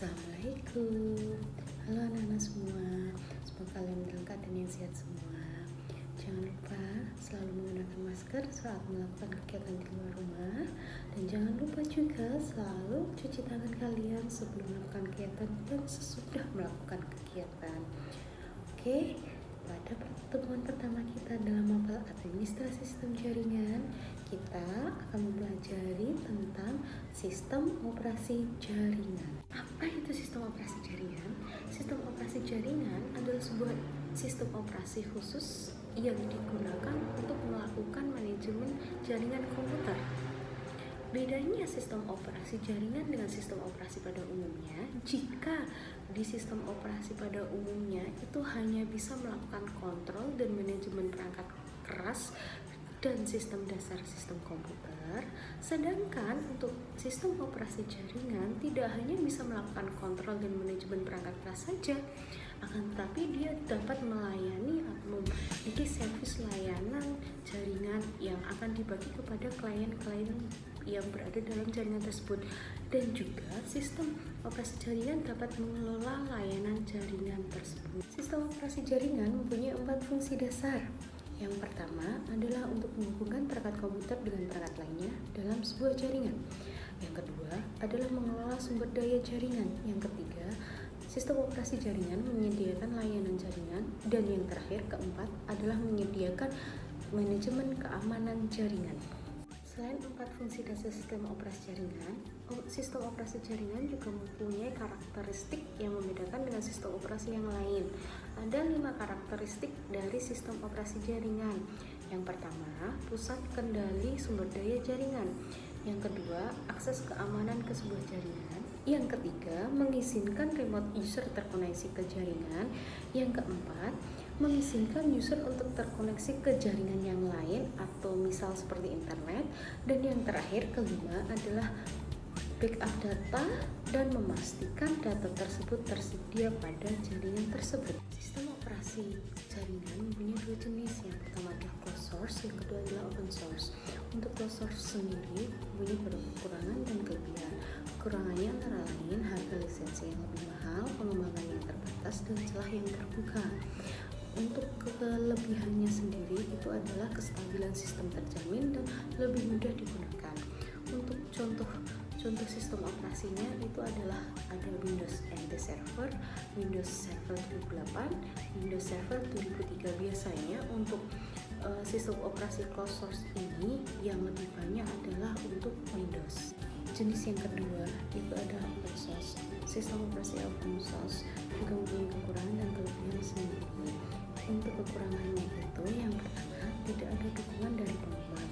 Assalamualaikum. Halo anak-anak semua. Semoga kalian dalam keadaan yang sehat semua. Jangan lupa selalu menggunakan masker saat melakukan kegiatan di luar rumah. Dan jangan lupa juga selalu cuci tangan kalian sebelum melakukan kegiatan dan sesudah melakukan kegiatan. Oke, pada pertemuan pertama kita dalam mapel administrasi sistem jaringan, kita akan mempelajari tentang sistem operasi jaringan. Apa itu sistem operasi jaringan? Sistem operasi jaringan adalah sebuah sistem operasi khusus yang digunakan untuk melakukan manajemen jaringan komputer. Bedanya sistem operasi jaringan dengan sistem operasi pada umumnya, jika di sistem operasi pada umumnya itu hanya bisa melakukan kontrol dan manajemen perangkat keras dan sistem dasar sistem komputer, sedangkan untuk sistem operasi jaringan tidak hanya bisa melakukan kontrol dan manajemen perangkat keras saja, akan tetapi dia dapat melayani atau memiliki servis layanan jaringan yang akan dibagi kepada klien-klien yang berada dalam jaringan tersebut, dan juga sistem operasi jaringan dapat mengelola layanan jaringan tersebut. Sistem operasi jaringan mempunyai 4 fungsi dasar. Yang pertama adalah untuk menghubungkan perangkat komputer dengan perangkat lainnya dalam sebuah jaringan. Yang kedua adalah mengelola sumber daya jaringan. Yang ketiga, sistem operasi jaringan menyediakan layanan jaringan. Dan yang terakhir, keempat, adalah menyediakan manajemen keamanan jaringan. Selain 4 fungsi dasar sistem operasi jaringan juga mempunyai karakteristik yang membedakan dengan sistem operasi yang lain. Ada 5 karakteristik dari sistem operasi jaringan. Yang pertama, pusat kendali sumber daya jaringan. Yang kedua, akses keamanan ke sebuah jaringan. Yang ketiga, mengizinkan remote user terkoneksi ke jaringan. Yang keempat, mengizinkan user untuk terkoneksi ke jaringan yang lain atau misal seperti internet. Dan yang terakhir, kelima, adalah backup data dan memastikan data tersebut tersedia pada jaringan tersebut. Sistem operasi jaringan mempunyai 2 jenis. Yang pertama adalah closed source, yang kedua adalah open source. Untuk closed source sendiri mempunyai kekurangan dan kelebihan. Kekurangannya antara lain harga lisensi yang lebih mahal, pengembangan yang terbatas, dan celah yang terbuka. Untuk kelebihannya sendiri itu adalah kestabilan sistem terjamin dan lebih mudah digunakan. Untuk contoh sistem operasinya itu adalah ada Windows NT Server, Windows Server 2008, Windows Server 2003. Biasanya untuk sistem operasi closed source ini yang lebih banyak adalah untuk Windows. Jenis yang kedua itu ada open source. Sistem operasi open source juga mempunyai kekurangan dan kelebihan sendiri. Untuk kekurangannya itu, yang pertama, tidak ada dukungan dari pengembang.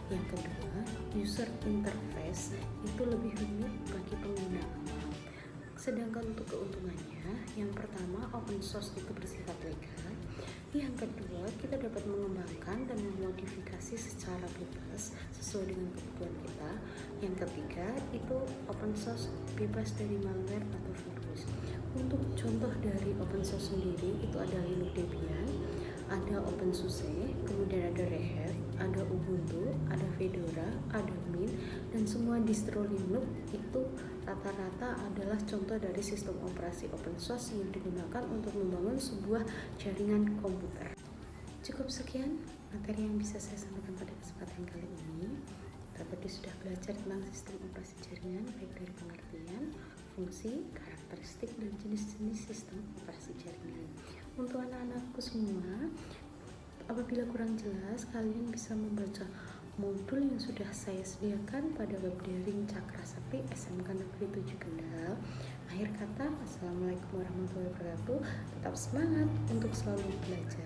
Yang kedua, user interface itu lebih rumit bagi pengguna awam. Sedangkan untuk keuntungannya, yang pertama, open source itu bersifat legal. Yang kedua, kita dapat mengembangkan dan memodifikasi secara bebas sesuai dengan kebutuhan kita. Yang ketiga, itu open source bebas dari malware atau virus. Untuk contoh dari open source sendiri itu ada Linux Debian, ada OpenSUSE, kemudian ada Red Hat, ada Ubuntu, ada Fedora, ada Mint, dan semua distro Linux itu rata-rata adalah contoh dari sistem operasi open source yang digunakan untuk membangun sebuah jaringan komputer. Cukup sekian materi yang bisa saya sampaikan pada kesempatan kali ini. Kita tadi sudah belajar tentang sistem operasi jaringan, baik dari pengertian, fungsi, karakteristik, dan jenis-jenis sistem operasi jaringan. Untuk anak-anakku semua, apabila kurang jelas, kalian bisa membaca modul yang sudah saya sediakan pada web daring Cakra Sakti SMK Negeri 7 Kendal. Akhir kata, Assalamualaikum warahmatullahi wabarakatuh. Tetap semangat untuk selalu belajar.